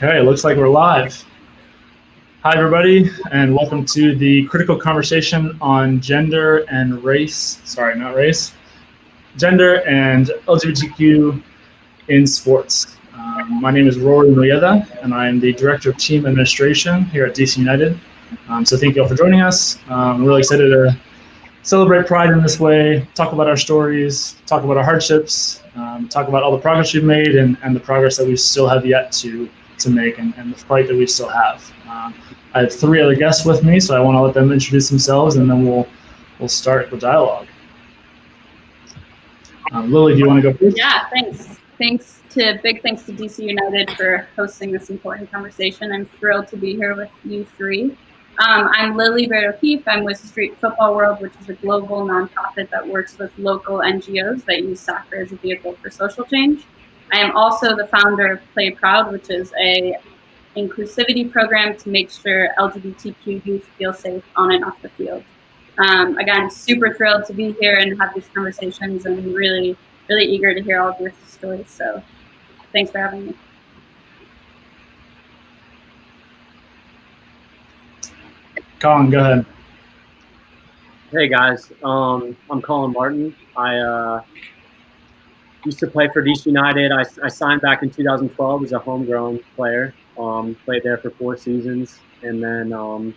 Okay, looks like we're live. Hi, everybody, and welcome to the critical conversation on gender and race. Sorry, not race. Gender and LGBTQ in sports. My name is Rory Molleda, and I am the Director of Team Administration here at DC United. So thank you all for joining us. I'm really excited to celebrate Pride in this way, talk about our stories, talk about our hardships, talk about all the progress we've made and the progress that we still have yet to make and the fight that we still have. I have three other guests with me, so I want to let them introduce themselves, and then we'll start the dialogue. Lilli, do you want to go first? Yeah, thanks. Big thanks to DC United for hosting this important conversation. I'm thrilled to be here with you three. I'm Lilli Barrett-O'Keefe. I'm with streetfootballworld, which is a global nonprofit that works with local NGOs that use soccer as a vehicle for social change. I am also the founder of Play Proud, which is a inclusivity program to make sure LGBTQ youth feel safe on and off the field. Again, super thrilled to be here and have these conversations, and really, really eager to hear all of your stories. So thanks for having me. Collin, go ahead. Hey guys, I'm Collin Martin. I used to play for DC United. I signed back in 2012 as a homegrown player. Played there for 4 seasons, and then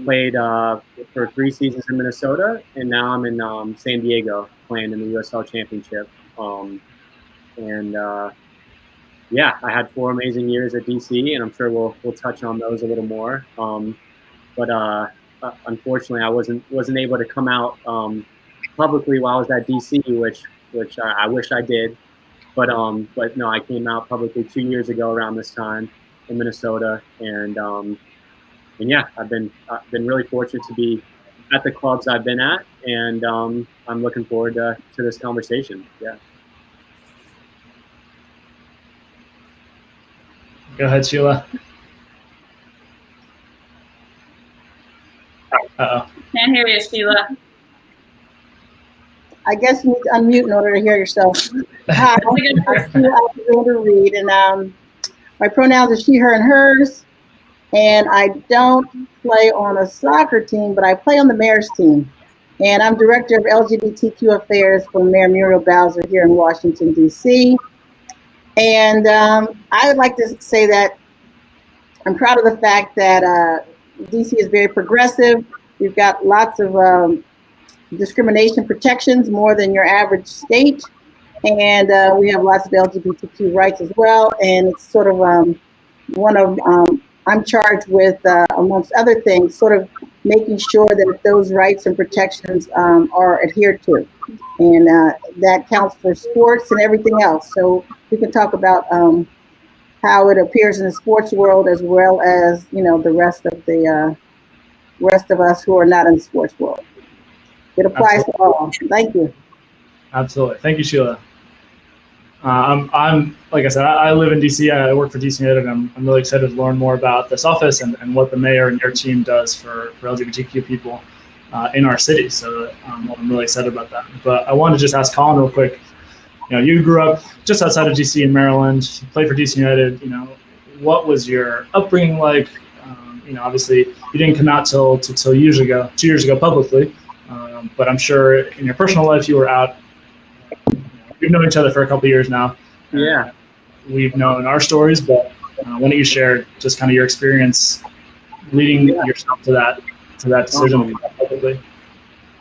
played for 3 seasons in Minnesota, and now I'm in San Diego playing in the USL Championship. Yeah, I had 4 amazing years at DC, and I'm sure we'll touch on those a little more. But unfortunately, I wasn't able to come out publicly while I was at DC, which I wish I did. But no, I came out publicly 2 years ago around this time in Minnesota, and yeah, I've been really fortunate to be at the clubs I've been at, and I'm looking forward to this conversation. Yeah. Go ahead, Sheila. Uh-oh. Can't hear you, Sheila. I guess you need to unmute in order to hear yourself. Hi, I'm Sheila Alexander-Reid, and my pronouns are she, her, and hers. And I don't play on a soccer team, but I play on the mayor's team. And I'm Director of LGBTQ Affairs for Mayor Muriel Bowser here in Washington, D.C. And I would like to say that I'm proud of the fact that DC is very progressive. We've got lots of discrimination protections, more than your average state. And we have lots of LGBTQ rights as well. And it's sort of I'm charged with, amongst other things, sort of making sure that those rights and protections are adhered to. And that counts for sports and everything else. So we can talk about how it appears in the sports world, as well as, the rest of us who are not in the sports world. It applies to all. Thank you. Absolutely. Thank you, Sheila. I'm like I said, I live in DC. I work for DC United, and I'm really excited to learn more about this office and what the mayor and your team does for LGBTQ people in our city. So I'm really excited about that. But I wanted to just ask Collin real quick. You grew up just outside of DC in Maryland. You played for DC United. What was your upbringing like? Obviously you didn't come out till 2 years ago publicly. But I'm sure in your personal life you were out. We've known each other for a couple of years now. Yeah. We've known our stories, but why don't you share just kind of your experience leading yourself to that decision publicly?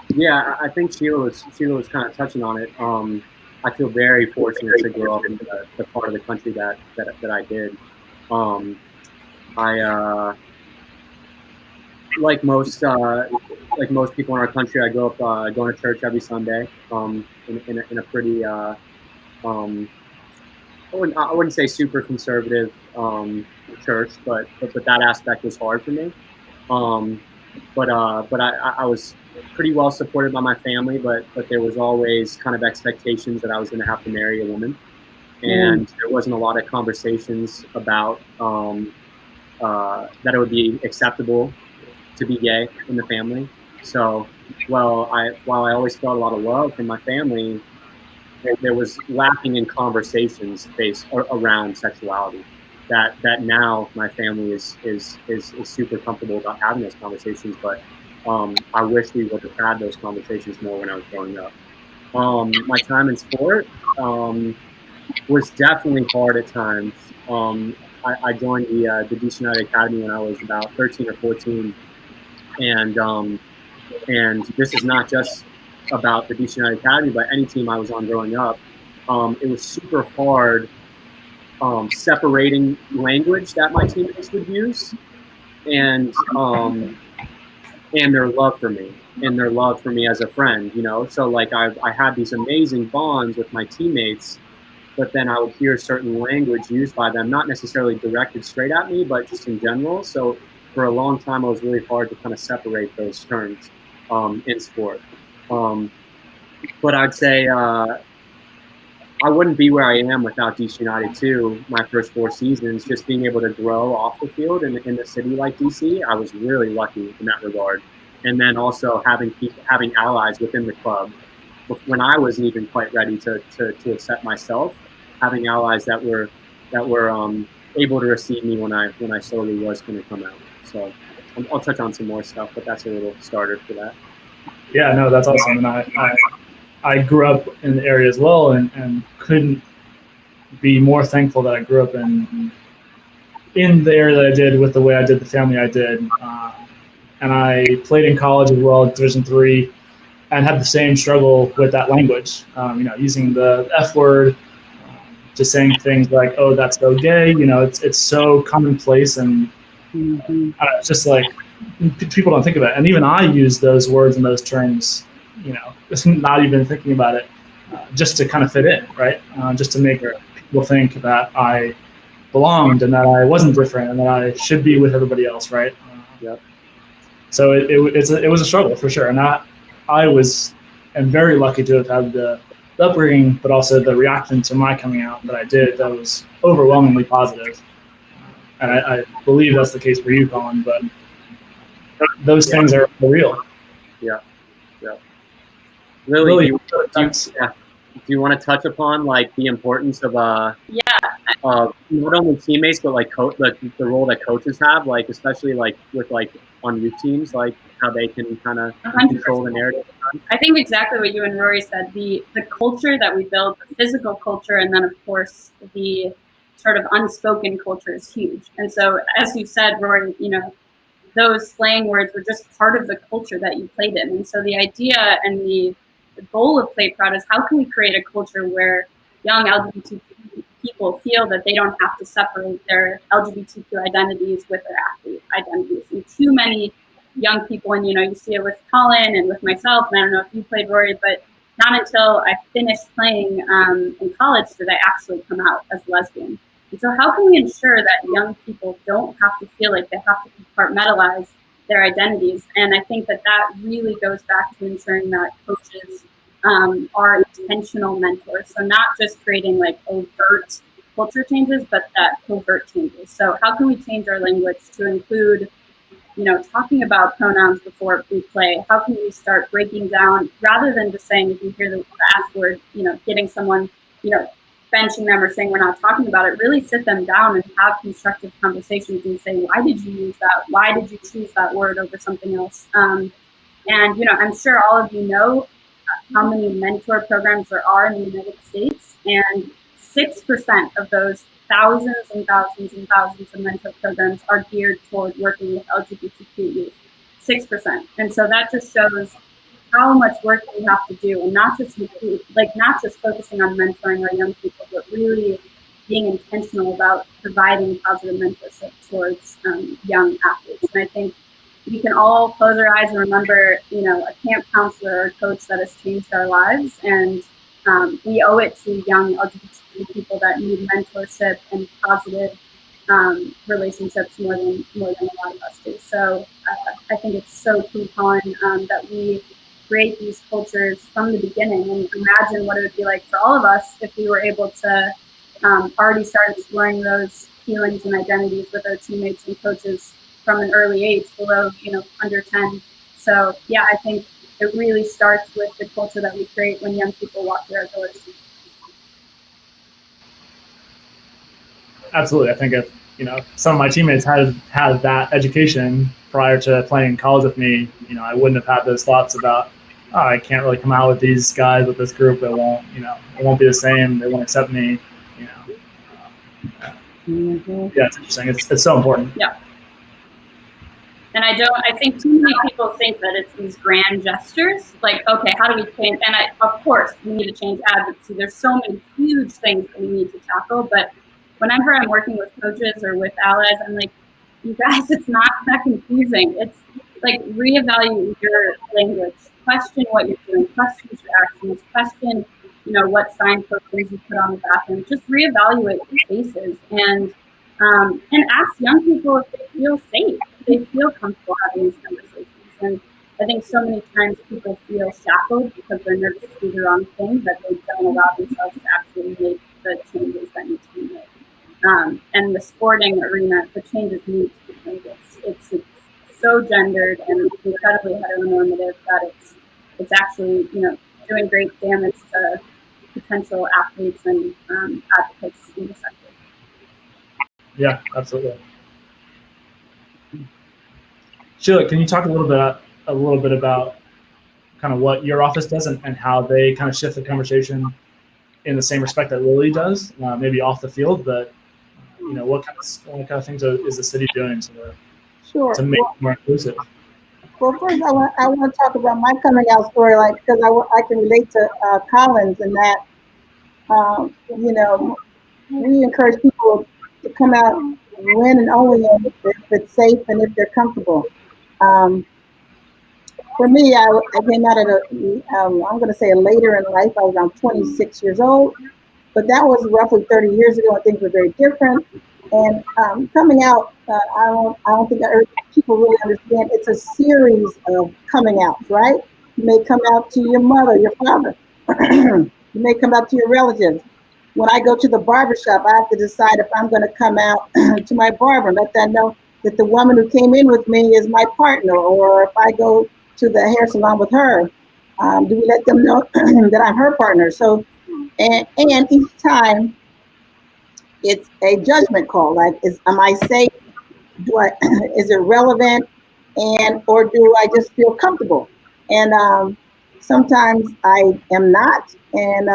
Yeah, I think Sheila was kind of touching on it. I feel very fortunate to grow up in the part of the country that I did. I like most people in our country, I grew up going to church every Sunday. In a pretty I wouldn't say super conservative church, but that aspect was hard for me. But I was pretty well supported by my family, but there was always kind of expectations that I was going to have to marry a woman, and there wasn't a lot of conversations about that it would be acceptable to be gay in the family. So while I always felt a lot of love from my family, there was lacking in conversations based around sexuality. that now my family is super comfortable about having those conversations. But I wish we would have had those conversations more when I was growing up. My time in sport was definitely hard at times. I joined the DC United Academy when I was about 13 or 14, and this is not just about the DC United Academy, but any team I was on growing up. It was super hard separating language that my teammates would use and their love for me and their love for me as a friend, you know. So like I had these amazing bonds with my teammates, but then I would hear certain language used by them, not necessarily directed straight at me, but just in general. So for a long time, it was really hard to kind of separate those terms in sport. But I'd say I wouldn't be where I am without DC United too. My first 4 seasons, just being able to grow off the field in a city like DC, I was really lucky in that regard. And then also having allies within the club when I wasn't even quite ready to accept myself, having allies that were able to receive me when I slowly was going to come out. So I'll touch on some more stuff, but that's a little starter for that. Yeah, no, that's awesome. And I grew up in the area as well, and couldn't be more thankful that I grew up in the area that I did, with the way I did, the family I did. And I played in college as well, Division III, and had the same struggle with that language. Using the F word, just saying things like, "Oh, that's so gay." It's so commonplace, and it's just like people don't think about it. And even I use those words and those terms, just not even thinking about it, just to kind of fit in, right? Just to make people think that I belonged and that I wasn't different and that I should be with everybody else, right? Yep. So it was a struggle for sure, and I am very lucky to have had the upbringing, but also the reaction to my coming out that I did that was overwhelmingly positive. And I believe that's the case for you, Collin, but those things are real. Yeah. Lilli, do you want to touch upon like the importance of not only teammates, but like the role that coaches have, like especially like with like on youth teams, like how they can kind of control the narrative? I think exactly what you and Rory said, the culture that we build, the physical culture, and then of course the sort of unspoken culture is huge. And so as you said, Rory, those slang words were just part of the culture that you played in. And so the idea and the goal of Play Proud is how can we create a culture where young LGBTQ people feel that they don't have to separate their LGBTQ identities with their athlete identities. And too many young people, and you see it with Collin and with myself, and I don't know if you played, Rory, but not until I finished playing in college did I actually come out as lesbian. And so how can we ensure that young people don't have to feel like they have to compartmentalize their identities? And I think that really goes back to ensuring that coaches are intentional mentors. So not just creating like overt culture changes, but that covert changes. So how can we change our language to include, talking about pronouns before we play? How can we start breaking down, rather than just saying, if you hear the F word, getting someone, benching them or saying we're not talking about it, really sit them down and have constructive conversations and say, why did you use that? Why did you choose that word over something else? And, I'm sure all of you know how many mentor programs there are in the United States, and 6% of those thousands and thousands and thousands of mentor programs are geared toward working with LGBTQ youth. 6%. And so that just shows how much work we have to do, and not just focusing on mentoring our young people, but really being intentional about providing positive mentorship towards young athletes. And I think we can all close our eyes and remember, a camp counselor or coach that has changed our lives, and we owe it to young LGBTQ people that need mentorship and positive relationships more than a lot of us do. So I think it's so key, Collin, that we create these cultures from the beginning, and imagine what it would be like for all of us if we were able to already start exploring those feelings and identities with our teammates and coaches from an early age, below, under 10. So yeah, I think it really starts with the culture that we create when young people walk through our doors. Absolutely. I think if some of my teammates had that education prior to playing in college with me, I wouldn't have had those thoughts about, oh, I can't really come out with these guys, with this group. It won't be the same. They won't accept me. Yeah, it's interesting. It's so important. Yeah. And I think too many people think that it's these grand gestures, like, okay, how do we change? And of course, we need to change advocacy. There's so many huge things that we need to tackle. But whenever I'm working with coaches or with allies, I'm like, you guys, it's not that confusing. It's like, reevaluate your language, question what you're doing, question your actions, question, what signposts you put on the bathroom. Just reevaluate your spaces and ask young people if they feel safe, if they feel comfortable having these conversations. And I think so many times people feel shackled because they're nervous to do the wrong thing, but they don't allow themselves to actually make the changes that need to be made. And the sporting arena, the changes need to be made. It's so gendered and incredibly heteronormative that it's actually doing great damage to potential athletes and advocates in the sector. Yeah, absolutely. Sheila, can you talk a little bit about kind of what your office does and how they kind of shift the conversation in the same respect that Lilli does, maybe off the field, but what kind of things is the city doing to make it more inclusive? Well, first I want to talk about my coming out story, because I can relate to Collin's and that, we encourage people to come out when and only if it's safe and if they're comfortable. For me, I came out at I'm going to say later in life. I was around 26 years old, but that was roughly 30 years ago, and things were very different. And coming out, I don't think people really understand. It's a series of coming outs, right? You may come out to your mother, your father. You may come out to your relatives. When I go to the barbershop, I have to decide if I'm going to come out to my barber, let that know that the woman who came in with me is my partner, or if I go to the hair salon with her, do we let them know that I'm her partner? So, and each time it's a judgment call. Like, am I safe? Is it relevant? Or do I just feel comfortable? And sometimes I am not, and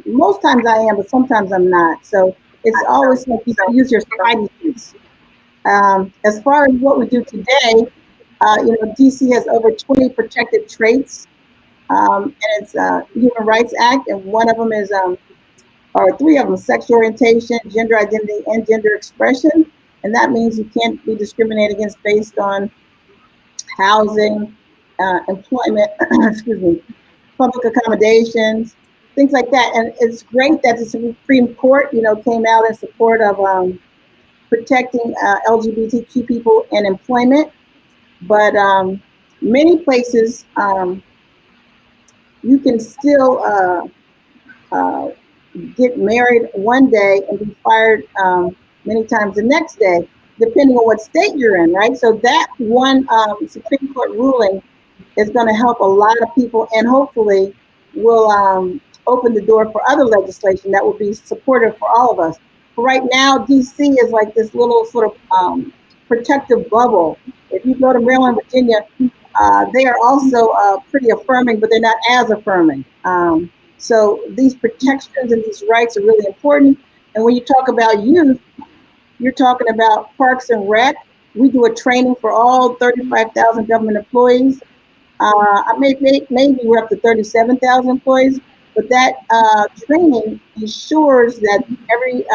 most times I am, but sometimes I'm not. So it's always like you use your spidey sense. As far as what we do today, DC has over 20 protected traits, and it's Human Rights Act, and one of them is, or three of them, sexual orientation, gender identity, and gender expression. And that means you can't be discriminated against based on housing, employment, excuse me, public accommodations, things like that. And it's great that the Supreme Court, came out in support of protecting LGBTQ people in employment. But many places, you can still get married one day and be fired many times the next day, depending on what state you're in, right? So that one Supreme Court ruling is going to help a lot of people, and hopefully will open the door for other legislation that will be supportive for all of us. But right now, DC is like this little sort of protective bubble. If you go to Maryland, Virginia, they are also pretty affirming, but they're not as affirming. So these protections and these rights are really important. And when you talk about youth, you're talking about Parks and Rec. We do a training for all 35,000 government employees. Maybe we're up to 37,000 employees, but that training ensures that every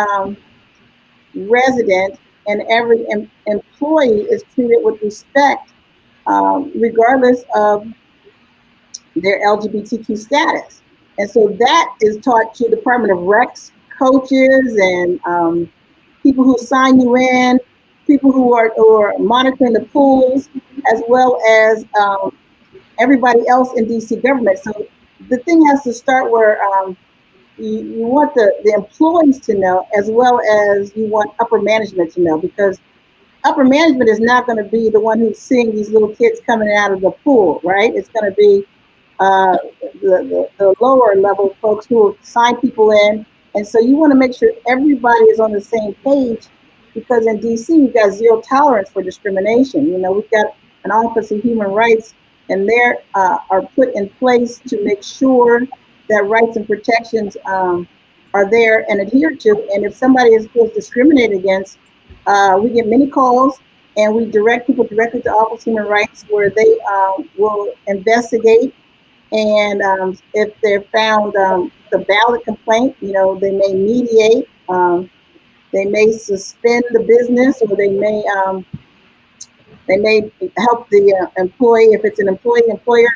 resident and every employee is treated with respect, regardless of their LGBTQ status. And so that is taught to Department of Recs coaches and people who sign you in, people who are monitoring the pools, as well as everybody else in DC government. So the thing has to start where you want the employees to know, as well as you want upper management to know, because upper management is not going to be the one who's seeing these little kids coming out of the pool, right? It's going to be the lower level folks who will sign people in And so you want to make sure everybody is on the same page, because in DC, we've got zero tolerance for discrimination. You know, we've got an Office of Human Rights, and they are put in place to make sure that rights and protections are there and adhered to. And if somebody feels discriminated against, we get many calls, and we direct people directly to Office of Human Rights, where they will investigate. And if they're found the valid complaint, you know, they may mediate, they may suspend the business, or they may help the employee. If it's an employee-employer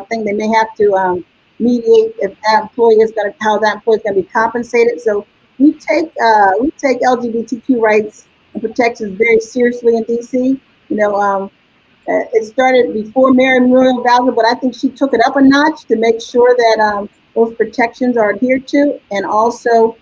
thing, they may have to mediate if that employee is going to, how that employee is going to be compensated. So we take LGBTQ rights and protections very seriously in DC. You know, it started before Mary Muriel Bowser, but I think she took it up a notch to make sure that those protections are adhered to, and also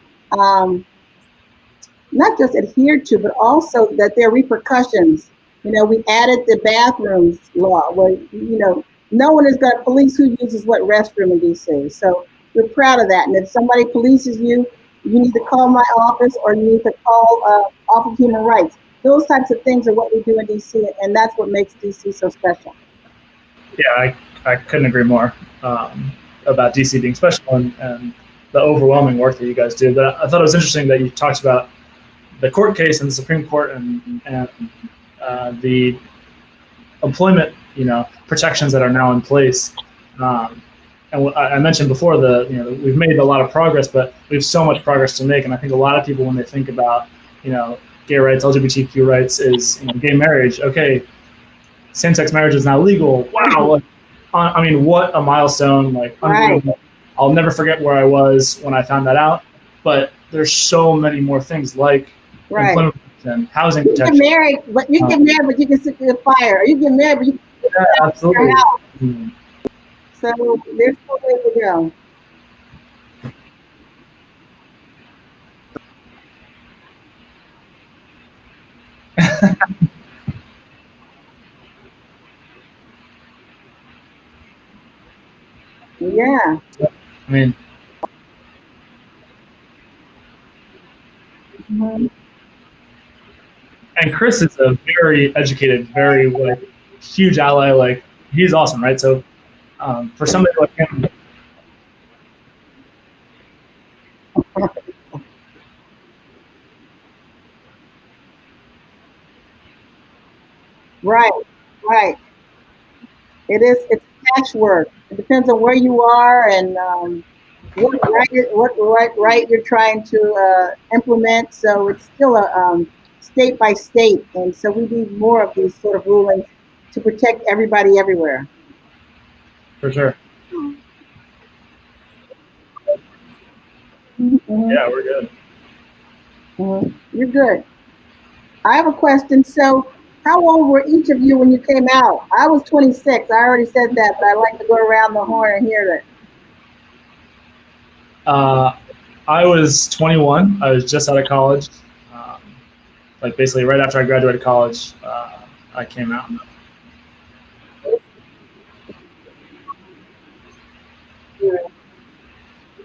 not just adhered to, but also that there are repercussions. You know, we added the bathrooms law, where, you know, no one is going to police who uses what restroom in DC. So we're proud of that. And if somebody polices you, you need to call my office, or you need to call Office of Human Rights. Those types of things are what we do in DC, and that's what makes DC so special. Yeah, I couldn't agree more about DC being special and the overwhelming work that you guys do. But I thought it was interesting that you talked about the court case in the Supreme Court and the employment, you know, protections that are now in place. And I mentioned before, we've made a lot of progress, but we have so much progress to make. And I think a lot of people, when they think about, you know, gay rights, LGBTQ rights, is, you know, gay marriage. Okay, same-sex marriage is now legal. Wow, like, I mean, what a milestone! Like, right. I'll never forget where I was when I found that out. But there's so many more things, like employment protection, housing protection. You get married, but you can sit in the fire. Or you get married, but you can sit absolutely. Your house. Mm-hmm. So there's no way to go. Yeah. I mean, mm-hmm. And Chris is a very educated, very like huge ally. Like, he's awesome, right? So for somebody like him, right. It's patchwork. It depends on where you are and what right you're trying to implement. So it's still a state by state, and so we need more of these sort of rulings to protect everybody everywhere. For sure. Mm-hmm. Yeah, we're good. Mm-hmm. You're good. I have a question. So, how old were each of you when you came out? I was 26. I already said that, but I like to go around the horn and hear that. I was 21. I was just out of college. Like, basically right after I graduated college, I came out.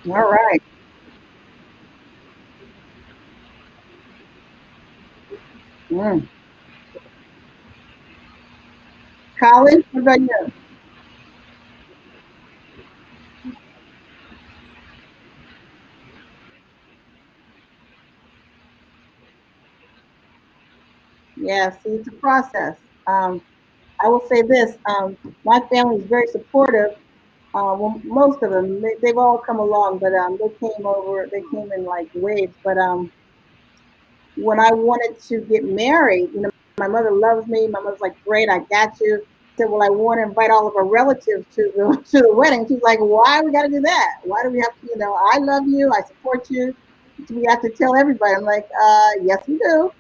All right. Mm. Collin, what about you? Yeah, see, it's a process. I will say this, my family is very supportive. Well, most of them, they've all come along, but they came in like waves. But when I wanted to get married, you know, my mother loves me. My mother's like, great, I got you. I said, well, I want to invite all of our relatives to the wedding. She's like, why we got to do that? Why do we have to, you know, I love you, I support you. We have to tell everybody. I'm like, yes, we do.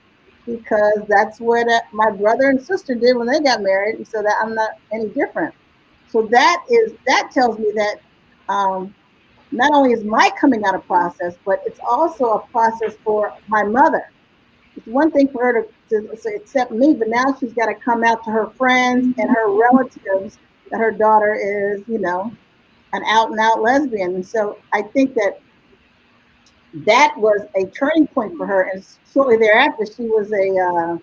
Because that's what my brother and sister did when they got married. And so that I'm not any different. So that tells me that not only is my coming out a process, but it's also a process for my mother. It's one thing for her to accept me, but now she's got to come out to her friends and her relatives that her daughter is, you know, an out and out lesbian. And so I think that that was a turning point for her. And shortly thereafter, she was a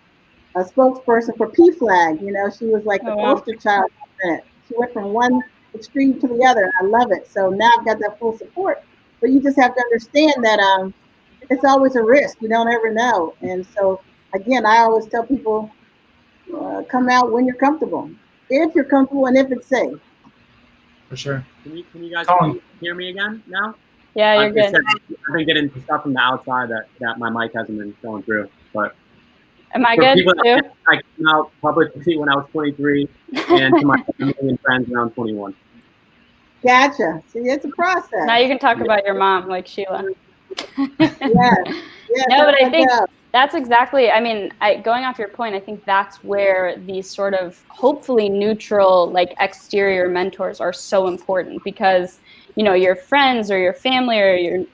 spokesperson for PFLAG. You know, she was like the poster child for it. She went from one extreme to the other. I love it. So now I've got that full support. But you just have to understand that it's always a risk. You don't ever know. And so, again, I always tell people, come out when you're comfortable. If you're comfortable and if it's safe. For sure. Can you guys hear me again now? Yeah, you're good. I've been getting stuff from the outside that my mic hasn't been going through. But am I good too? I came out publicly when I was 23 and to my million friends around 21. Gotcha. See, it's a process. Now you can talk about your mom like Sheila. Yeah. No, but I think that's exactly, I mean, going off your point, I think that's where these sort of hopefully neutral, like exterior mentors are so important, because, you know, your friends or your family or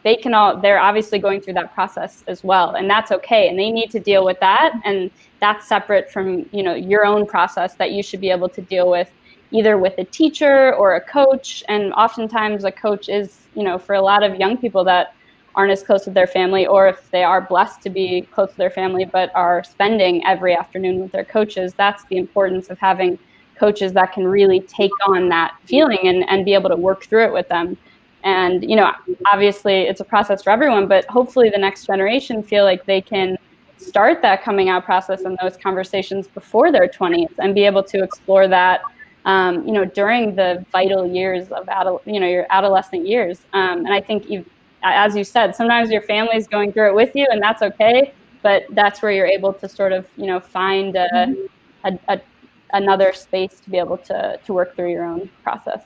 they're obviously going through that process as well. And that's okay. And they need to deal with that. And that's separate from, you know, your own process that you should be able to deal with either with a teacher or a coach. And oftentimes a coach is, you know, for a lot of young people that aren't as close with their family, or if they are blessed to be close to their family but are spending every afternoon with their coaches, that's the importance of having coaches that can really take on that feeling and be able to work through it with them. And, you know, obviously it's a process for everyone, but hopefully the next generation feel like they can start that coming out process and those conversations before their 20s and be able to explore that, you know, during the vital years of your adolescent years. And I think as you said, sometimes your family's going through it with you, and that's okay. But that's where you're able to sort of, you know, find another space to be able to work through your own process.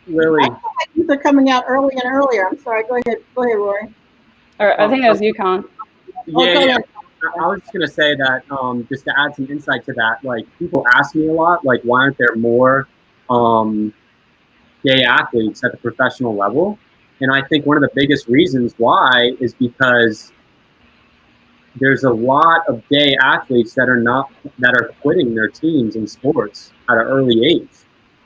Lilli, I feel like these are coming out earlier and earlier. I'm sorry. Go ahead, Rory. Or I think that was you, Collin. Yeah. I was just gonna say that just to add some insight to that, like people ask me a lot, like why aren't there more gay athletes at the professional level? And I think one of the biggest reasons why is because there's a lot of gay athletes that are quitting their teams in sports at an early age.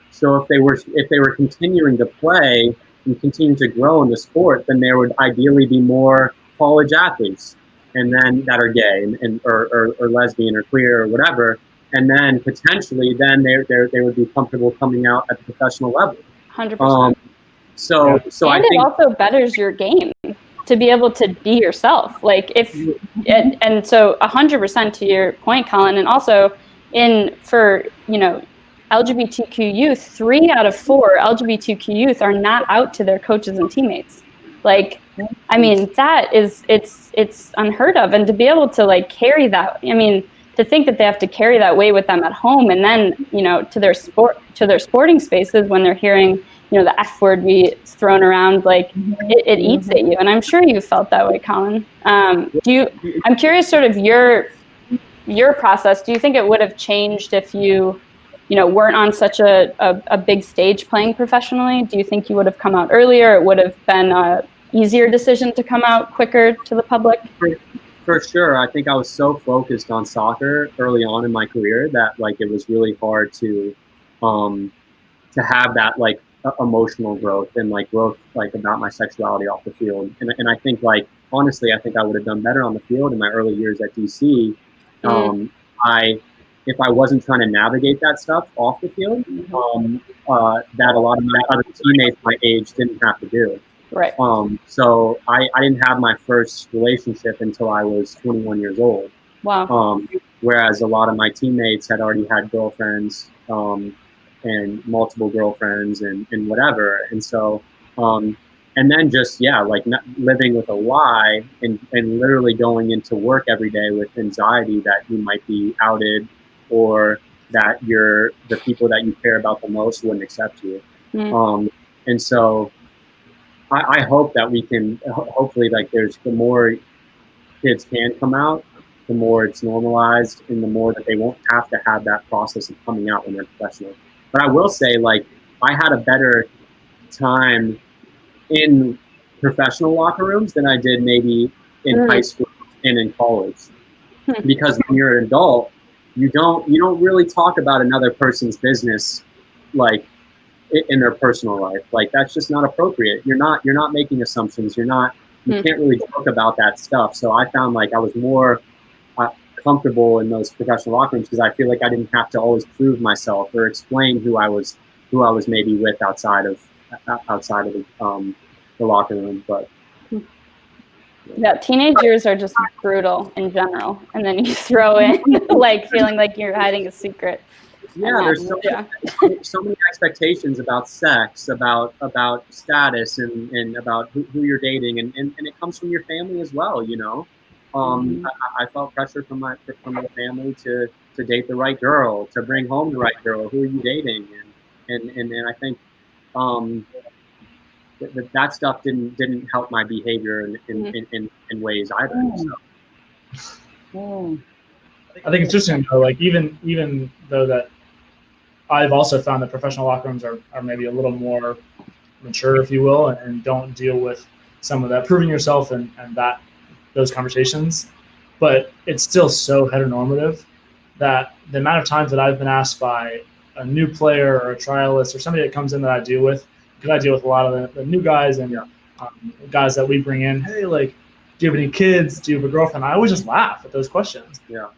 So if they were continuing to play and continue to grow in the sport, then there would ideally be more college athletes, and then that are gay or lesbian or queer or whatever, and then potentially they would be comfortable coming out at the professional level. 100%. So and it also betters your game to be able to be yourself. Like and so 100% to your point, Collin, and also for, you know, LGBTQ youth, 3 out of 4 LGBTQ youth are not out to their coaches and teammates. Like, I mean, it's unheard of. And to be able to like carry that, I mean, to think that they have to carry that weight with them at home, and then, you know, to their sporting spaces when they're hearing, you know, the F word be thrown around, like it eats at you. And I'm sure you felt that way, Collin. I'm curious sort of your process. Do you think it would have changed if you know, weren't on such a big stage playing professionally? Do you think you would have come out earlier? It would have been a easier decision to come out quicker to the public? For sure. I think I was so focused on soccer early on in my career that like it was really hard to have that like emotional growth and like growth like about my sexuality off the field. And I think like honestly, I think I would have done better on the field in my early years at DC. If I wasn't trying to navigate that stuff off the field, that a lot of my other teammates my age didn't have to do. Right. So I didn't have my first relationship until I was 21 years old. Wow. Whereas a lot of my teammates had already had girlfriends and multiple girlfriends and whatever. And so, and then just, like living with a lie and literally going into work every day with anxiety that you might be outed or that the people that you care about the most wouldn't accept you. And so I hope that we can, hopefully like the more kids can come out, the more it's normalized and the more that they won't have to have that process of coming out when they're professional. But I will say, like, I had a better time in professional locker rooms than I did maybe in high school and in college. Because when you're an adult, you don't really talk about another person's business like in their personal life. Like that's just not appropriate. You're not making assumptions. You're not you can't really talk about that stuff. So I found like I was more comfortable in those professional locker rooms because I feel like I didn't have to always prove myself or explain who I was maybe with outside of the locker room. But yeah, teenage years are just brutal in general, and then you throw in like feeling like you're hiding a secret. Yeah, there's so many expectations about sex, about status, and about who you're dating, and it comes from your family as well. You know, I felt pressure from my family to date the right girl, to bring home the right girl. Who are you dating? And I think that stuff didn't help my behavior in ways either. So. I think it's interesting though, like even though that I've also found that professional locker rooms are maybe a little more mature, if you will, and don't deal with some of that proving yourself and those conversations. But it's still so heteronormative that the amount of times that I've been asked by a new player or a trialist or somebody that comes in that I deal with, because I deal with a lot of the new guys and guys that we bring in, hey, like, do you have any kids? Do you have a girlfriend? I always just laugh at those questions. Yeah.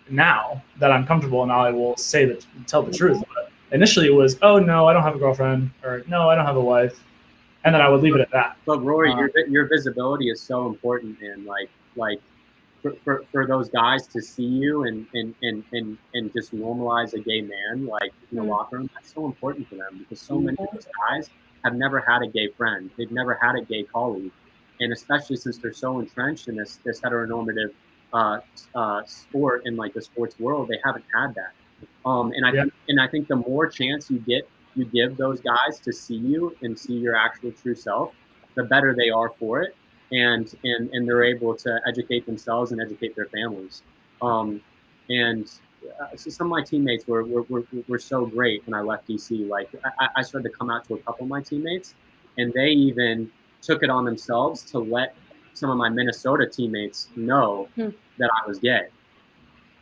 Now that I'm comfortable and I will tell the truth. But initially it was, oh no, I don't have a girlfriend, or no, I don't have a wife, and then I would leave it at that. But Rory, your visibility is so important, and like for those guys to see you and just normalize a gay man like in the locker room, that's so important for them, because so many of those guys have never had a gay friend, they've never had a gay colleague, and especially since they're so entrenched in this heteronormative sport in like the sports world, they haven't had that. And I think the more chance you give those guys to see you and see your actual true self, the better they are for it, and they're able to educate themselves and educate their families. So some of my teammates were so great when I left DC. Like I started to come out to a couple of my teammates, and they even took it on themselves to let some of my Minnesota teammates know that I was gay.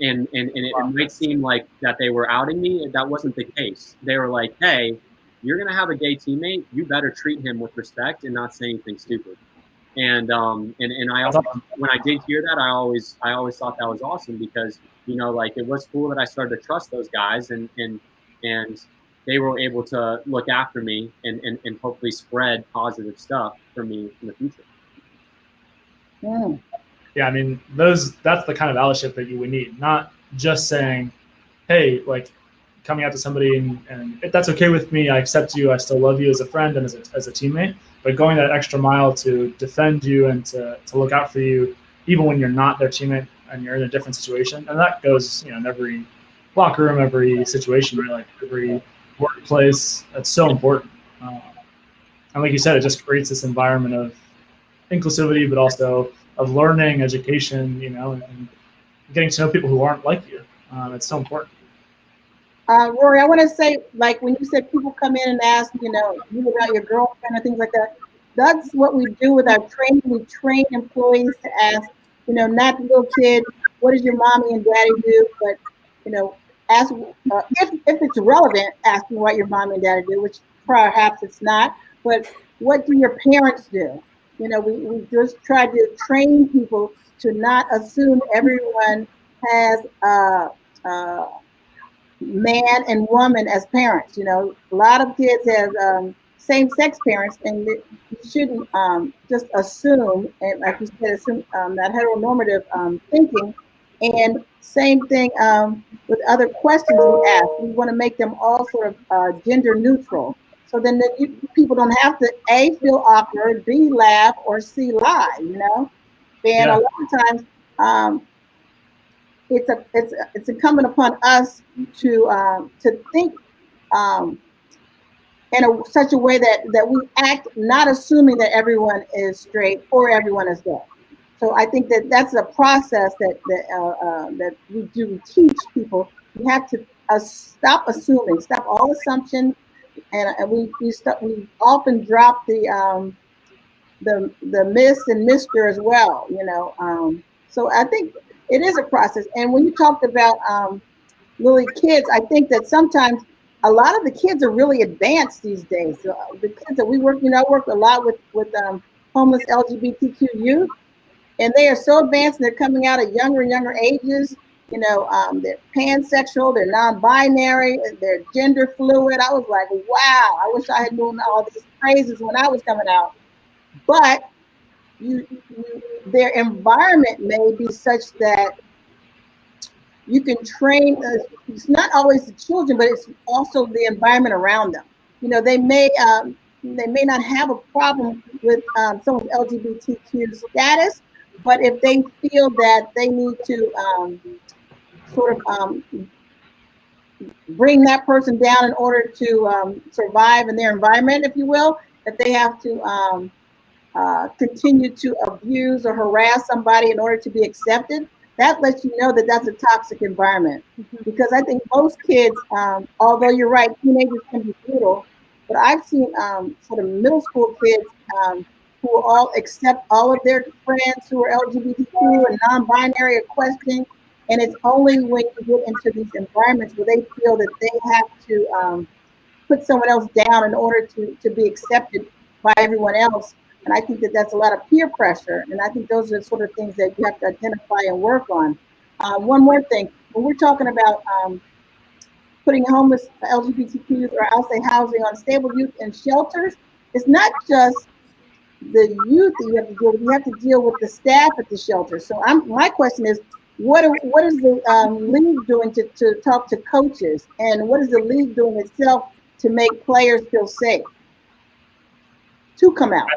And it might seem like that they were outing me. That wasn't the case. They were like, hey, you're going to have a gay teammate. You better treat him with respect and not say anything stupid. And I also, when I did hear that, I always thought that was awesome, because, you know, like, it was cool that I started to trust those guys, and they were able to look after me and hopefully spread positive stuff for me in the future. Yeah, I mean, that's the kind of allyship that you would need. Not just saying, hey, like, coming out to somebody and if that's okay with me, I accept you, I still love you as a friend and as a teammate, but going that extra mile to defend you and to look out for you, even when you're not their teammate and you're in a different situation. And that goes, you know, in every locker room, every situation, right? Like every workplace. That's so important. And like you said, it just creates this environment of inclusivity, but also of learning, education, you know, and getting to know people who aren't like you. It's so important. Rory, I want to say, like, when you said people come in and ask, you know, you about your girlfriend or things like that, that's what we do with our training. We train employees to ask, you know, not the little kid, what does your mommy and daddy do? But, you know, ask if it's relevant, asking what your mommy and daddy do, which perhaps it's not. But what do your parents do? You know, we just try to train people to not assume everyone has man and woman as parents. You know, a lot of kids have same-sex parents, and you shouldn't just assume, and like you said, assume that heteronormative thinking. And same thing with other questions we ask. We want to make them all sort of gender neutral. So then people don't have to A, feel awkward, B, laugh, or C, lie, you know? And a lot of times, it's incumbent upon us to think in such a way that we act not assuming that everyone is straight or everyone is gay. So I think that's a process that we do teach people. We have to stop assuming, stop all assumption, and we often drop the Miss and Mr. as well, you know. So I think it is a process. And when you talked about Lilli, kids, I think that sometimes a lot of the kids are really advanced these days. So the kids that we work, you know, I work a lot with homeless LGBTQ youth, and they are so advanced, and they're coming out at younger and younger ages. You know, they're pansexual, they're non-binary, they're gender fluid. I was like, wow, I wish I had known all these phrases when I was coming out. But their environment may be such that you can train, it's not always the children, but it's also the environment around them. You know, they may not have a problem with someone's LGBTQ status, but if they feel that they need to bring that person down in order to survive in their environment, if you will, that they have to continue to abuse or harass somebody in order to be accepted, that lets you know that that's a toxic environment. Because I think most kids, although you're right, teenagers can be brutal, but I've seen sort of middle school kids who all accept all of their friends who are LGBTQ and non-binary or questioning, and it's only when you get into these environments where they feel that they have to put someone else down in order to be accepted by everyone else. And I think that that's a lot of peer pressure. And I think those are the sort of things that you have to identify and work on. One more thing, when we're talking about putting homeless LGBTQ youth, or I'll say housing on stable youth in shelters, it's not just the youth that you have to deal with. You have to deal with the staff at the shelter. So my question is, what is the league doing to talk to coaches? And what is the league doing itself to make players feel safe to come out?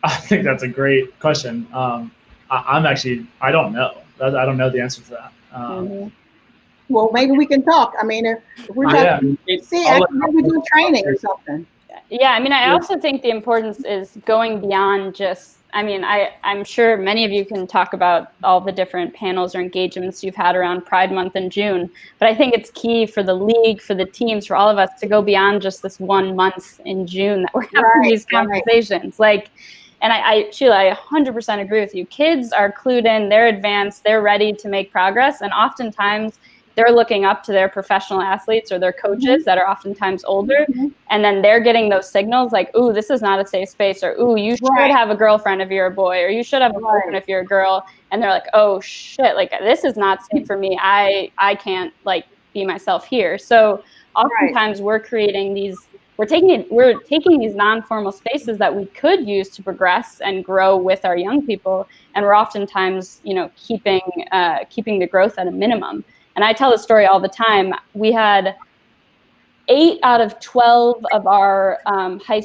I think that's a great question. I don't know. I don't know the answer to that. Well, maybe we can talk. I mean, if we're talking, maybe do training or something. Yeah, I mean, I also think the importance is going beyond just, I mean, I'm sure many of you can talk about all the different panels or engagements you've had around Pride Month in June, but I think it's key for the league, for the teams, for all of us to go beyond just this 1 month in June that we're having these conversations. Like, and Sheila, I 100% agree with you. Kids are clued in, they're advanced, they're ready to make progress, and oftentimes they're looking up to their professional athletes or their coaches that are oftentimes older, and then they're getting those signals like, ooh, this is not a safe space, or ooh, you should have a girlfriend if you're a boy, or you should have a boyfriend if you're a girl, and they're like, oh shit, like this is not safe for me. I can't like be myself here. So oftentimes we're creating these, we're taking these non-formal spaces that we could use to progress and grow with our young people, and we're oftentimes, you know, keeping the growth at a minimum. And I tell the story all the time. We had 8 out of 12 of our high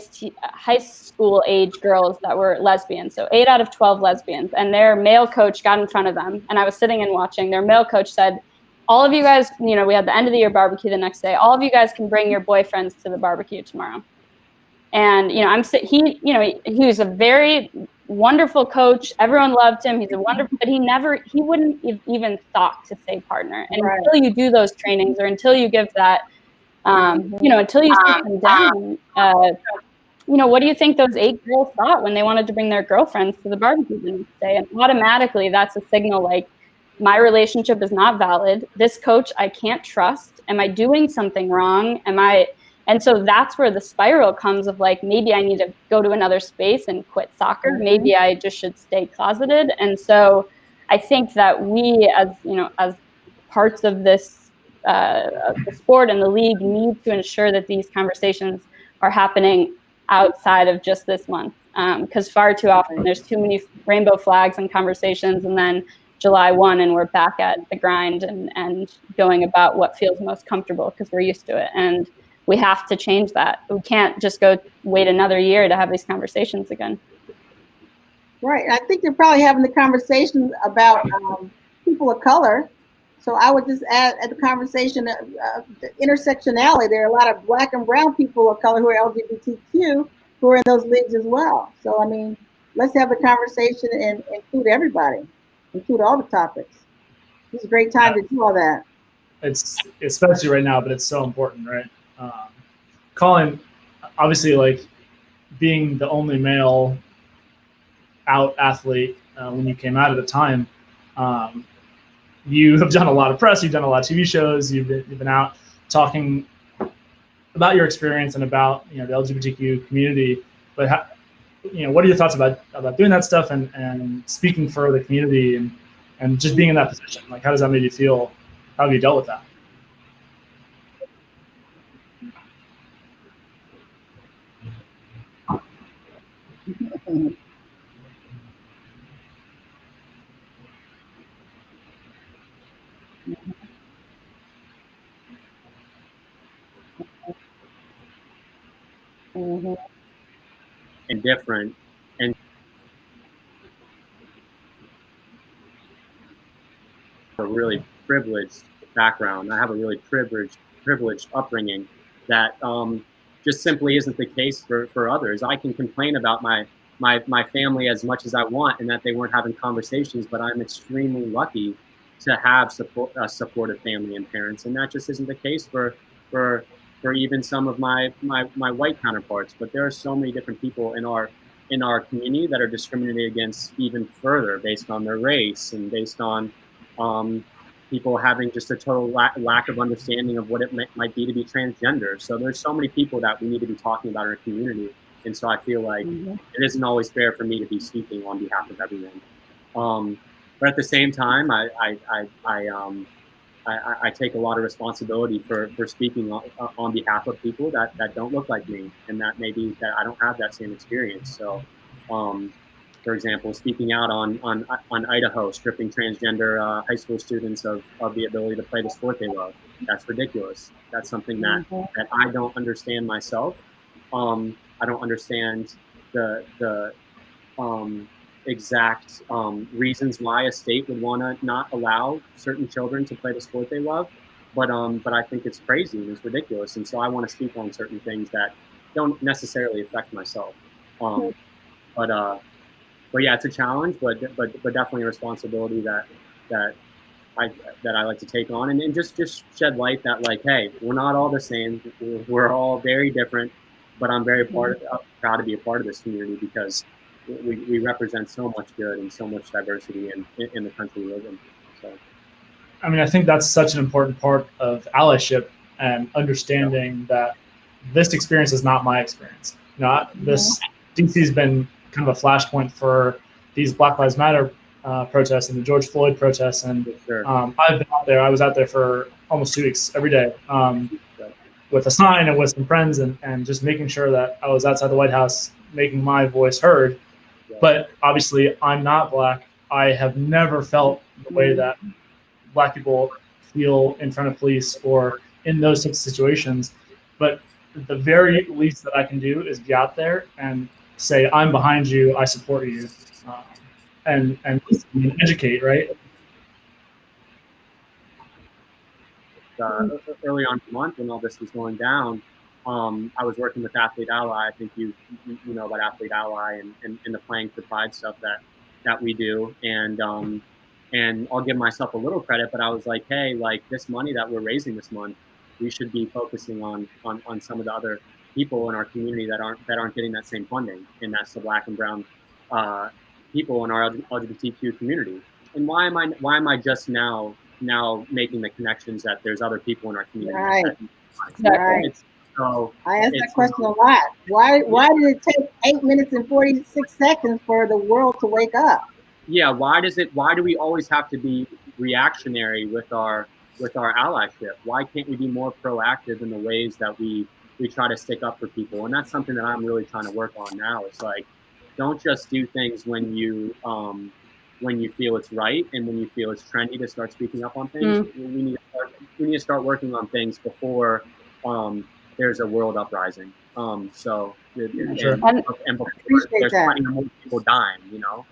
school age girls that were lesbians. So 8 out of 12 lesbians. And their male coach got in front of them. And I was sitting and watching. Their male coach said, all of you guys, you know, we had the end of the year barbecue the next day. All of you guys can bring your boyfriends to the barbecue tomorrow. And, you know, he was a very wonderful coach. Everyone loved him. He's a wonderful, but he wouldn't even thought to say partner. And until you do those trainings, or until you give that, you know, until you sit them down, you know, what do you think those 8 girls thought when they wanted to bring their girlfriends to the barbecue the next day? And automatically that's a signal like, my relationship is not valid. This coach I can't trust. Am I doing something wrong? And so that's where the spiral comes of like, maybe I need to go to another space and quit soccer. Maybe I just should stay closeted. And so I think that we, as, you know, as parts of this of the sport and the league, need to ensure that these conversations are happening outside of just this month. Because far too often there's too many rainbow flags and conversations, and then July 1 and we're back at the grind and going about what feels most comfortable because we're used to it. And we have to change that. We can't just go wait another year to have these conversations again. Right. I think they're probably having the conversation about people of color. So I would just add at the conversation the intersectionality. There are a lot of Black and brown people of color who are LGBTQ who are in those leagues as well. So, I mean, let's have the conversation and include everybody, include all the topics. It's a great time to do all that. It's especially right now, but it's so important, right? Collin, obviously, like being the only male out athlete when you came out at the time, you have done a lot of press, you've done a lot of TV shows, you've been out talking about your experience and about, you know, the LGBTQ community. But what are your thoughts about doing that stuff and speaking for the community and just being in that position? Like, how does that make you feel? How have you dealt with that? And different, and a really privileged background. I have a really privileged upbringing that just simply isn't the case for others. I can complain about my family as much as I want and that they weren't having conversations, but I'm extremely lucky to have a supportive family and parents, and that just isn't the case for even some of my white counterparts. But there are so many different people in our community that are discriminated against even further based on their race and based on people having just a total lack of understanding of what it might be to be transgender. So there's so many people that we need to be talking about in our community. And so I feel like it isn't always fair for me to be speaking on behalf of everyone. But at the same time, I take a lot of responsibility for speaking on behalf of people that don't look like me, and that maybe that I don't have that same experience. So, for example, speaking out on Idaho stripping transgender high school students of the ability to play the sport they love. That's ridiculous. That's something that I don't understand myself. I don't understand the exact reasons why a state would want to not allow certain children to play the sport they love, but I think it's crazy and it's ridiculous, and so I want to speak on certain things that don't necessarily affect myself. But yeah, it's a challenge, but definitely a responsibility that I like to take on, and just shed light that, like, hey, we're not all the same. We're all very different, but I'm very proud to be a part of this community because we represent so much good and so much diversity in the country we live in. So, I mean, I think that's such an important part of allyship and understanding that this experience is not my experience. This DC's been kind of a flashpoint for these Black Lives Matter protests and the George Floyd protests, and I've been out there. I was out there for almost 2 weeks every day with a sign and with some friends, and just making sure that I was outside the White House making my voice heard. But obviously, I'm not Black. I have never felt the way that Black people feel in front of police or in those types of situations. But the very least that I can do is be out there and say, I'm behind you, I support you, and listen and educate, right? Early on in the month when all this was going down, I was working with Athlete Ally. I think you know about Athlete Ally and the Playing for Pride stuff that we do. And I'll give myself a little credit, but I was like, hey, like this money that we're raising this month, we should be focusing on some of the other people in our community that aren't getting that same funding, and that's the Black and brown people in our LGBTQ community. And why am I just now making the connections that there's other people in our community? Right. So I ask that question a lot. Why did it take 8 minutes and 46 seconds for the world to wake up? Yeah, why do we always have to be reactionary with our allyship? Why can't we be more proactive in the ways that we try to stick up for people? And that's something that I'm really trying to work on now. It's like, don't just do things when you feel it's right and when you feel it's trendy to start speaking up on things. We need to start working on things before there's a world uprising. And before there's plenty more people dying,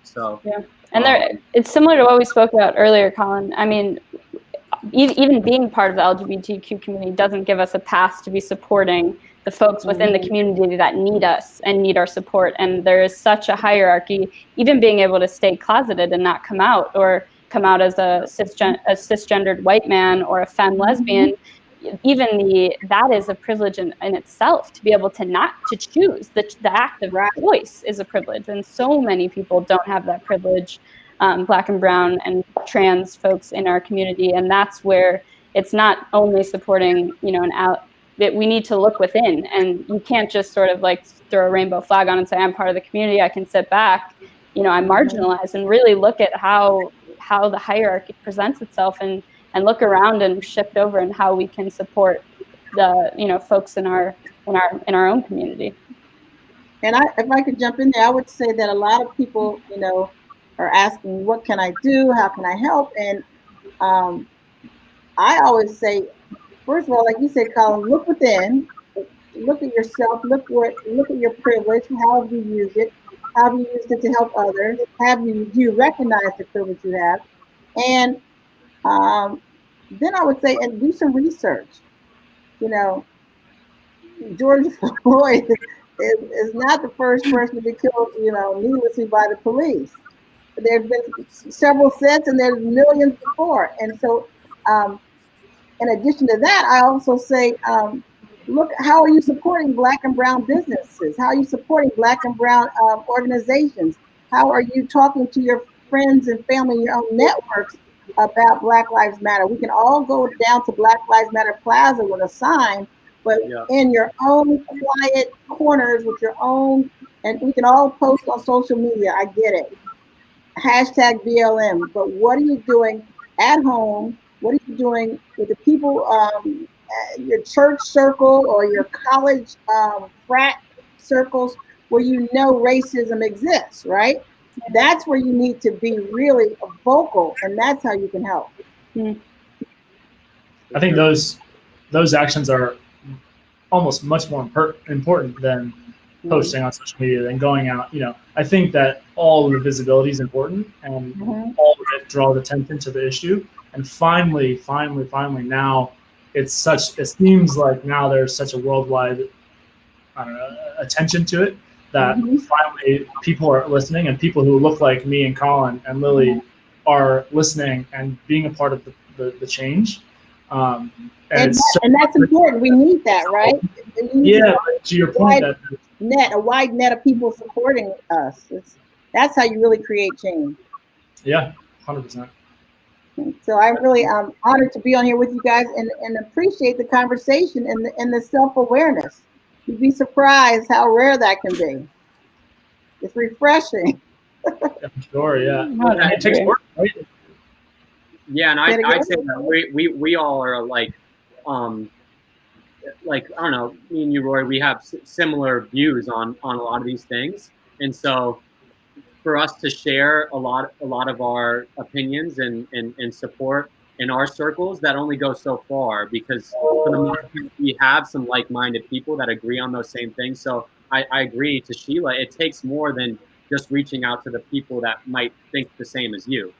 So and it's similar to what we spoke about earlier, Collin. I mean, even being part of the LGBTQ community doesn't give us a pass to be supporting the folks within the community that need us and need our support. And there is such a hierarchy, even being able to stay closeted and not come out, or come out as a cisgendered white man or a femme lesbian. That is a privilege in itself, to be able to choose. The act of choice is a privilege, and so many people don't have that privilege, Black and brown and trans folks in our community. And that's where it's not only supporting, that we need to look within, and you can't just sort of like throw a rainbow flag on and say, I'm part of the community, I can sit back, I'm marginalized, and really look at how the hierarchy presents itself, and look around and shift over and how we can support the folks in our own community. And if I could jump in there, I would say that a lot of people, are asking, what can I do? How can I help? And I always say, first of all, like you said, Collin, look within, look at yourself, look at your privilege. How have you used it? How have you used it to help others? Do you recognize the privilege you have? And then I would say, and do some research. George Floyd is not the first person to be killed, needlessly by the police. There have been several since, and there's millions before. And so, in addition to that, I also say, look, how are you supporting Black and brown businesses? How are you supporting Black and brown organizations? How are you talking to your friends and family, your own networks about Black Lives Matter? We can all go down to Black Lives Matter Plaza with a sign, but in your own quiet corners with your own, and we can all post on social media, I get it. Hashtag BLM, but what are you doing at home? What are you doing with the people, your church circle or your college frat circles where racism exists, right? That's where you need to be really vocal, and that's how you can help. I think those actions are almost much more important than posting on social media, than going out. I think that all of the visibility is important, and all of it draws attention to the issue. And finally, now it seems like now there's such a worldwide, attention to it that finally people are listening, and people who look like me and Collin and Lilli are listening and being a part of the change. And that's important. We need that, right? To your point, a wide net of people supporting us. That's how you really create change. Yeah, 100%. So I'm really honored to be on here with you guys, and appreciate the conversation and the self-awareness. You'd be surprised how rare that can be. It's refreshing. Sure, yeah. It takes work, right? Yeah, and I'd say that we all are like I don't know, me and you, Rory, we have similar views on a lot of these things, and so for us to share a lot of our opinions and support in our circles, that only goes so far, because for the most part, we have some like-minded people that agree on those same things. So I agree to Sheila, it takes more than just reaching out to the people that might think the same as you.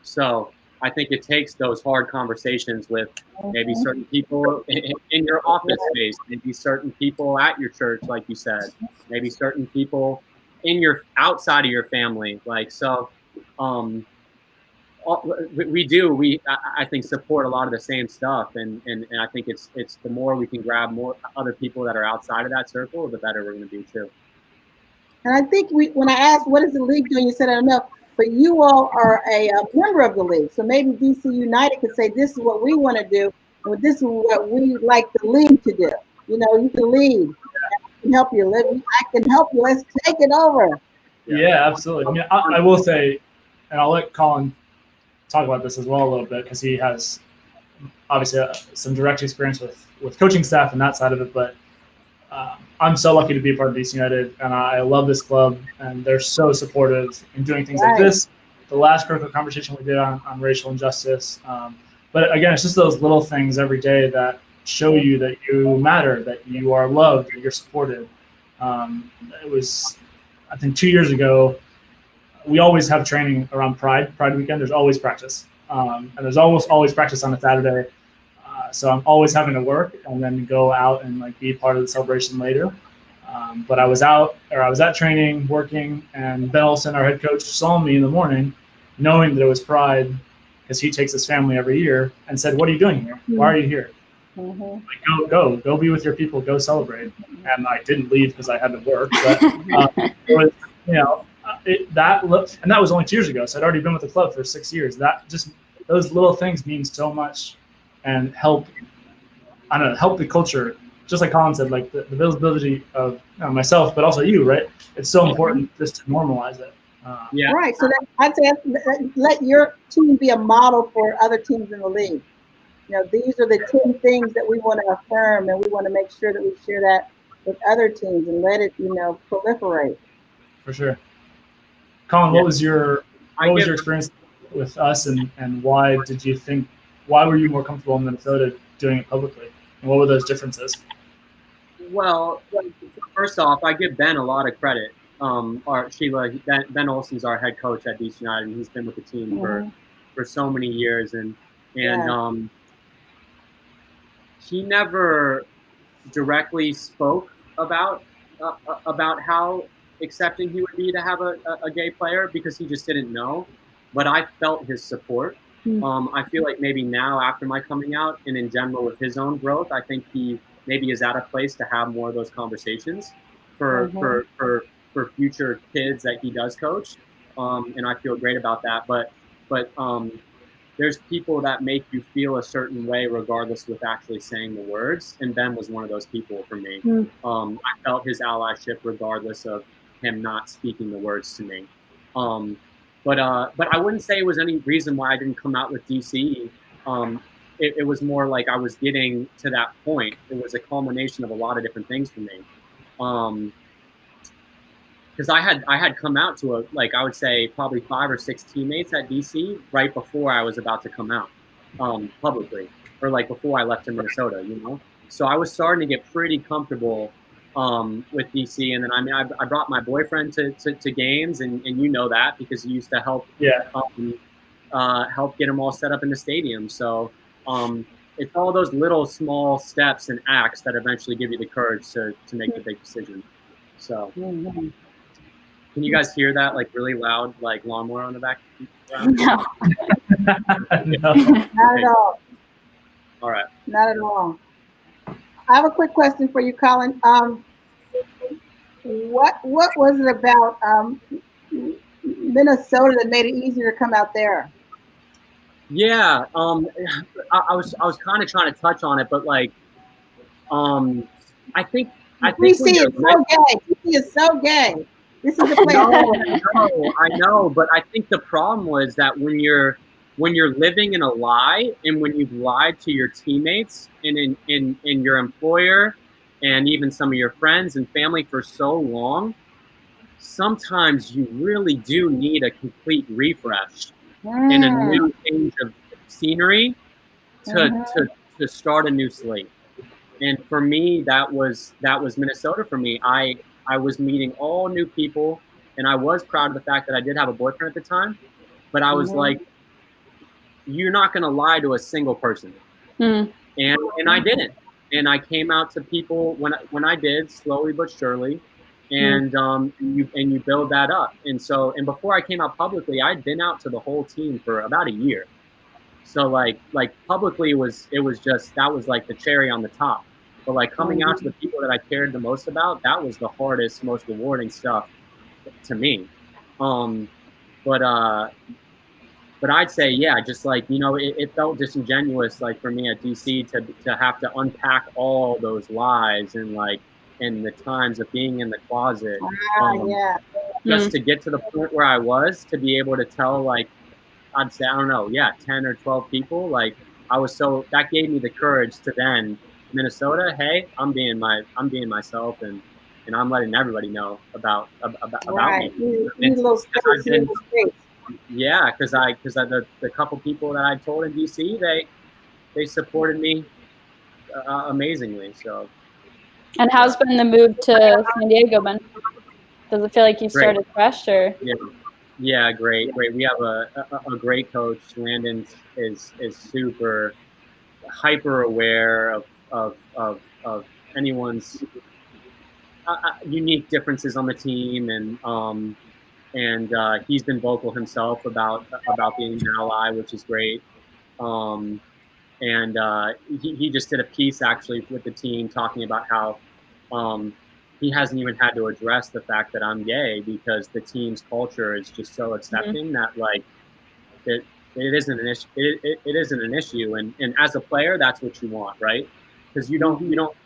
So I think it takes those hard conversations with maybe certain people in your office space, maybe certain people at your church, like you said, maybe certain people outside of your family. I think support a lot of the same stuff, and I think it's the more we can grab more other people that are outside of that circle, the better we're going to be too. And I think when I asked what is the league doing, you said I don't know, but you all are a member of the league, so maybe DC United could say this is what we want to do, and this is what we like the league to do. You can lead. I can help you, Lilli. I can help you. Let's take it over. Yeah, absolutely. I mean, I will say, and I'll let Collin talk about this as well a little bit, because he has obviously some direct experience with coaching staff and that side of it. But I'm so lucky to be a part of DC United, and I love this club, and they're so supportive in doing things like this. The last critical conversation we did on racial injustice. But again, it's just those little things every day that show you that you matter, that you are loved, that you're supported. It was, I think 2 years ago, we always have training around Pride weekend. There's always practice. And there's always practice on a Saturday. So I'm always having to work and then go out and be part of the celebration later. But I was at training, working, and Ben Olsen, our head coach, saw me in the morning, knowing that it was Pride, because he takes his family every year, and said, "What are you doing here? Why are you here?" Go be with your people, go celebrate. And I didn't leave because I had to work, but it was, and that was only 2 years ago. So I'd already been with the club for 6 years. Those little things mean so much, and help the culture just like Collin said, like the visibility of myself, but also you, right? It's so important just to normalize it. Yeah. Right. So I'd say let your team be a model for other teams in the league. You know, these are the 10 things that we want to affirm, and we want to make sure that we share that with other teams and let it, you know, proliferate. For sure. Collin, what was your experience with us, and why were you more comfortable in Minnesota doing it publicly, and what were those differences? Well, first off, I give Ben a lot of credit. Ben Olsen's our head coach at DC United, and he's been with the team for so many years, and he never directly spoke about how accepting he would be to have a gay player, because he just didn't know. But I felt his support. I feel like maybe now, after my coming out and in general with his own growth, I think he maybe is at a place to have more of those conversations for future kids that he does coach. And I feel great about that. But there's people that make you feel a certain way regardless with actually saying the words, and Ben was one of those people for me. I felt his allyship regardless of him not speaking the words to me. But I wouldn't say it was any reason why I didn't come out with DC. It was more like I was getting to that point. It was a culmination of a lot of different things for me. Because I had come out to I would say probably 5 or 6 teammates at DC right before I was about to come out publicly, or like before I left to Minnesota, you know. So I was starting to get pretty comfortable with DC, and then I brought my boyfriend to games, and you know that because he used to help help get them all set up in the stadium. So it's all those little small steps and acts that eventually give you the courage to make the big decision. So. Can you guys hear that, like, really loud, like, lawnmower on the background? No. No. Not at all. All right. Not at all. I have a quick question for you, Collin. What was it about Minnesota that made it easier to come out there? Yeah, I was kind of trying to touch on it, but like, I think DC is so gay. DC is so gay. This is the place. I know, but I think the problem was that when you're living in a lie, and when you've lied to your teammates and in your employer and even some of your friends and family for so long, sometimes you really do need a complete refresh and a new change of scenery to start a new slate. And for me, that was Minnesota for me. I was meeting all new people, and I was proud of the fact that I did have a boyfriend at the time, but I was like, you're not going to lie to a single person. And I didn't. And I came out to people when I did, slowly but surely, and you build that up. And before I came out publicly, I'd been out to the whole team for about a year. So like publicly it was just, that was like the cherry on the top. But like coming out to the people that I cared the most about, that was the hardest, most rewarding stuff to me. But I'd say, yeah, just like, you know, it felt disingenuous, like for me at DC to have to unpack all those lies and like, in the times of being in the closet, just to get to the point where I was, to be able to tell, like, I'd say, I don't know, 10 or 12 people, like, that gave me the courage to then, Minnesota, hey, I'm being myself, and I'm letting everybody know about me. Yeah, because the couple people that I told in DC, they supported me amazingly. So. And how's been the move to San Diego, Ben? Does it feel like you started fresh, or? Yeah, great. We have a great coach. Landon is super hyper aware of anyone's unique differences on the team, and he's been vocal himself about being an ally, which is great. And he just did a piece actually with the team talking about how he hasn't even had to address the fact that I'm gay, because the team's culture is just so accepting that like it isn't an issue. It isn't an issue, and as a player, that's what you want, right? because you don't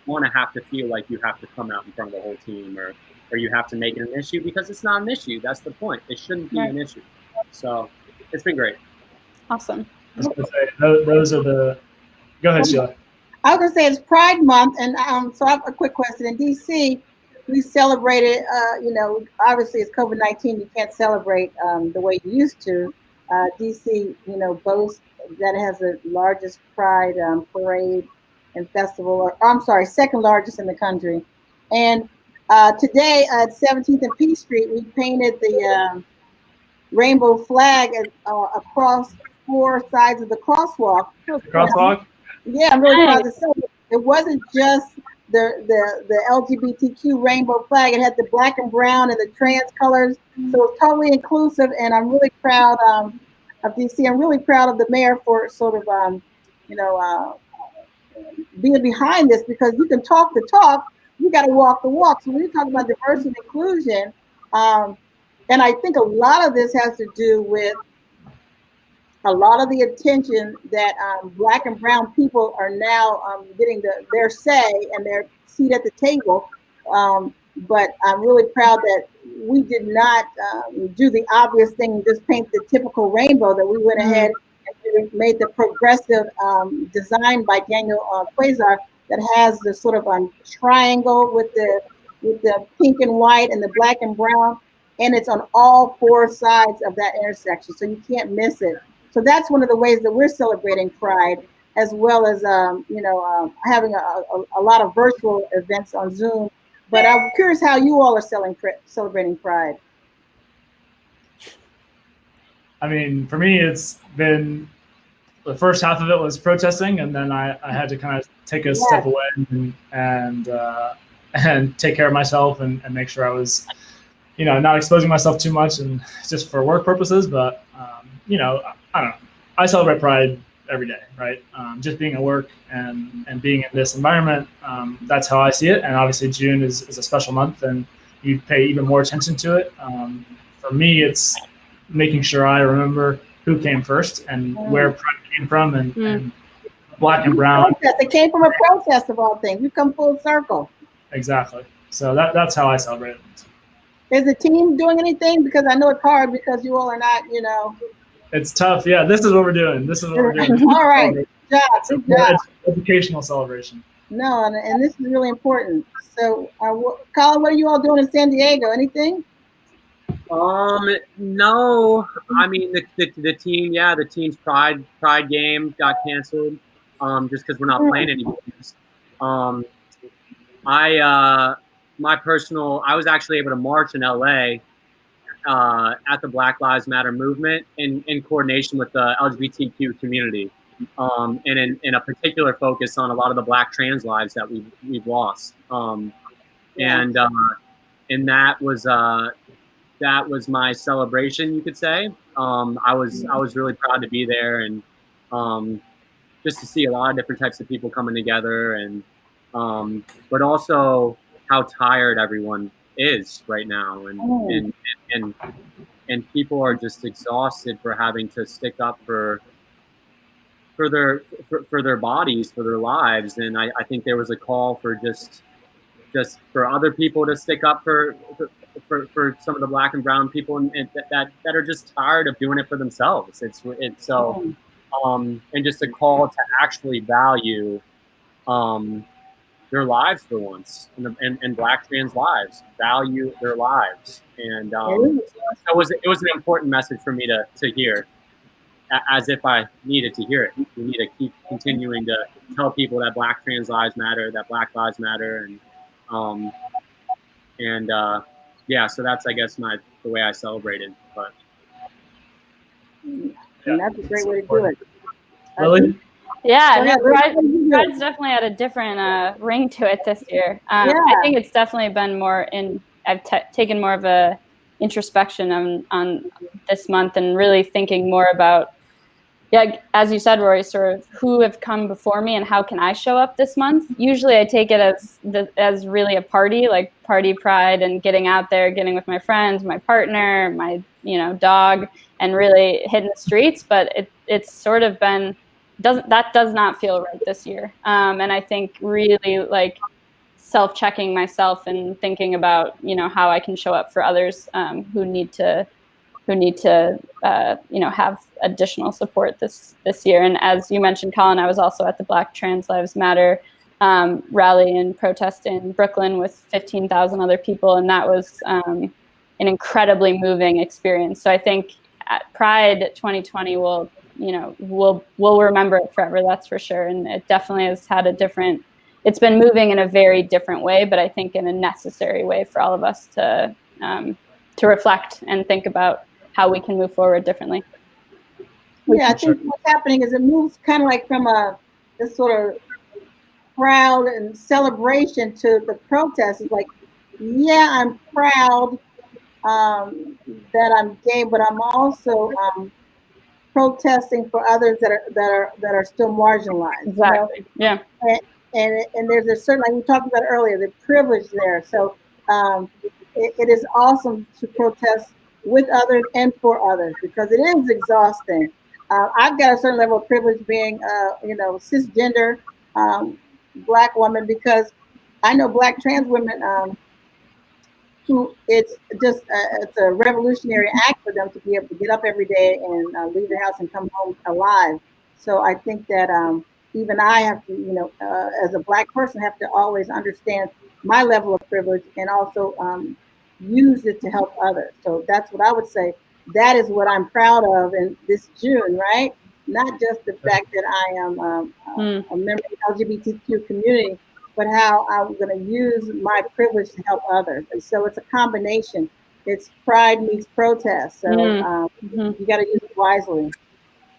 want to have to feel like you have to come out in front of the whole team or you have to make it an issue, because it's not an issue. That's the point. It shouldn't be an issue. So it's been great. Awesome. I was gonna say, those are the. Go ahead, Sheila. I was gonna say it's Pride Month, and so I have a quick question. In DC, we celebrated. Obviously it's COVID-19. You can't celebrate the way you used to. DC, boasts that it has the largest Pride parade and festival. Or I'm sorry, second largest in the country. And today at 17th and P Street, we painted the rainbow flag across 4 sides of the crosswalk. Crosswalk? Yeah, I'm really proud to say it wasn't just the LGBTQ rainbow flag. It had the black and brown and the trans colors. So it's totally inclusive, and I'm really proud of DC. I'm really proud of the mayor for sort of, being behind this, because you can talk the talk, you got to walk the walk. So when you talk about diversity and inclusion, and I think a lot of this has to do with a lot of the attention that Black and brown people are now getting their say and their seat at the table. But I'm really proud that we did not do the obvious thing and just paint the typical rainbow, that we went ahead and made the progressive design by Daniel Quasar that has the sort of triangle with the pink and white and the black and brown, and it's on all 4 sides of that intersection, so you can't miss it. So that's one of the ways that we're celebrating Pride, as well as having a lot of virtual events on Zoom. But I'm curious how you all are celebrating Pride. I mean, for me, it's been the first half of it was protesting, and then I had to kind of take a step away and take care of myself and make sure I was, not exposing myself too much and just for work purposes. But I don't know. I celebrate Pride every day, right? Just being at work and being in this environment, that's how I see it. And obviously June is a special month, and you pay even more attention to it. For me, it's making sure I remember who came first and where Pride came from, and Black and brown. It came from a protest of all things. You come full circle. Exactly. So that's how I celebrate it. Is the team doing anything? Because I know it's hard because you all are not, It's tough. Yeah, this is what we're doing. All right. Good job. Educational celebration. No, and this is really important. So, Collin, what are you all doing in San Diego? Anything? No. I mean, the team, the team's Pride game got canceled, just because we're not playing any games. I was actually able to march in LA at the Black Lives Matter movement in coordination with the LGBTQ community, and in a particular focus on a lot of the Black trans lives that we've lost. And that was my celebration, you could say. I was really proud to be there, and just to see a lot of different types of people coming together, and but also how tired everyone is right now, and people are just exhausted for having to stick up for their bodies, for their lives. And I think there was a call for just for other people to stick up for some of the Black and brown people and that are just tired of doing it for themselves. It's so and just a call to actually value their lives for once, and Black trans lives, value their lives. And it was an important message for me to hear, as if I needed to hear it. We need to keep continuing to tell people that Black trans lives matter, that Black lives matter, so that's, I guess, the way I celebrated. But and that's a great way to do it. Really? Yeah, Pride's definitely had a different ring to it this year. I think it's definitely been more I've taken more of a introspection on this month, and really thinking more about, as you said, Rory, sort of who have come before me and how can I show up this month. Usually I take it as really a party, like party Pride, and getting out there, getting with my friends, my partner, my dog, and really hitting the streets. But it's sort of been does not feel right this year. And I think really like self-checking myself and thinking about, how I can show up for others who need to have additional support this year. And as you mentioned, Collin, I was also at the Black Trans Lives Matter rally and protest in Brooklyn with 15,000 other people, and that was an incredibly moving experience. So I think at Pride 2020 we'll remember it forever, that's for sure. And it definitely has had it's been moving in a very different way, but I think in a necessary way for all of us to reflect and think about how we can move forward differently. Yeah, I think what's happening is it moves kind of like from this sort of proud and celebration to the protest. It's like, yeah, I'm proud that I'm gay, but I'm also protesting for others that are still marginalized. Exactly. Yeah. And there's a certain, like we talked about earlier, the privilege there. So it is awesome to protest with others and for others, because it is exhausting. I've got a certain level of privilege being, cisgender Black woman, because I know Black trans women who it's a revolutionary act for them to be able to get up every day and leave the house and come home alive. So I think that even I have to, as a Black person, have to always understand my level of privilege and also use it to help others. So that's what I would say. That is what I'm proud of in this June, right? Not just the fact that I am a member of the LGBTQ community, but how I'm going to use my privilege to help others. And so it's a combination. It's pride meets protest. So you got to use it wisely.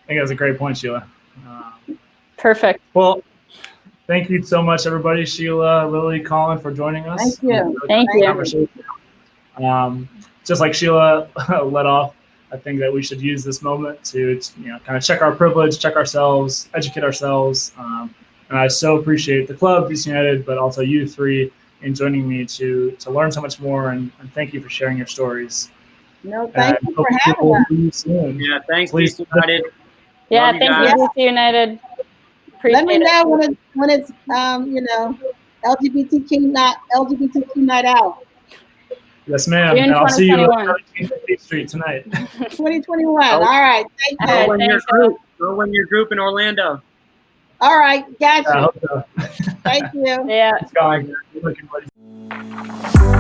I think that's a great point, Sheila. Perfect. Well, thank you so much, everybody. Sheila, Lilli, Collin, for joining us. Thank you. Thank you. Just like Sheila led off, I think that we should use this moment to kind of check our privilege, check ourselves, educate ourselves. And I so appreciate the club, DC United, but also you three in joining me to learn so much more. And thank you for sharing your stories. No, thank you for having us. Yeah, thanks, DC United. Yeah, thank you, DC United. Appreciate Let me know when it's LGBTQ night out. Yes, ma'am. June and I'll see you on 2021. Street tonight. 2021. All right. Thank you. Go win your group in Orlando. All right. Gotcha. I hope so. Thank you. Yeah. It's going. Good looking, buddy.